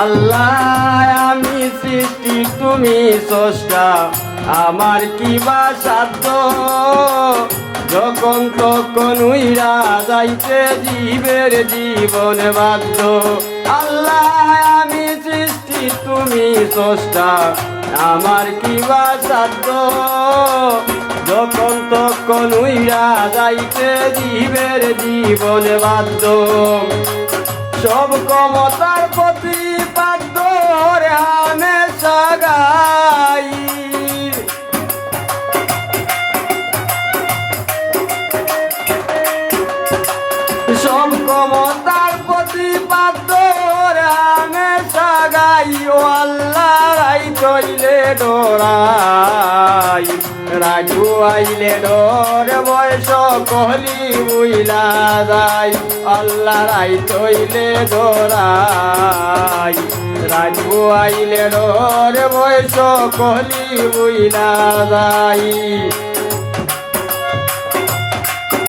আল্লাহ আমি সৃষ্টি তুমি স্রষ্টা, আমার কি বা সাধ্য, যখন তখন উইরা যাইতে জীবের জীবন বাধ্য। আল্লাহ আমি সৃষ্টি তুমি স্রষ্টা, আমার কি বা সাধ্য, যখন তখন উইরা যাইতে জীবের জীবন বাধ্য। সব ক্ষমতার প্রতিপাদ্য রে হামেশা গাই, সব ক্ষমতার প্রতিপাদ্য রে হামেশা গাই। ও আল্লাহ রাই চইলে ডরাই, রাজু আইলে ডর বয়স কহলি বুইলা যায়। আল্লাহ রাই তৈলে ডরাই, রাজু আইলে ডর বয়স কহলি বুইলা যায়।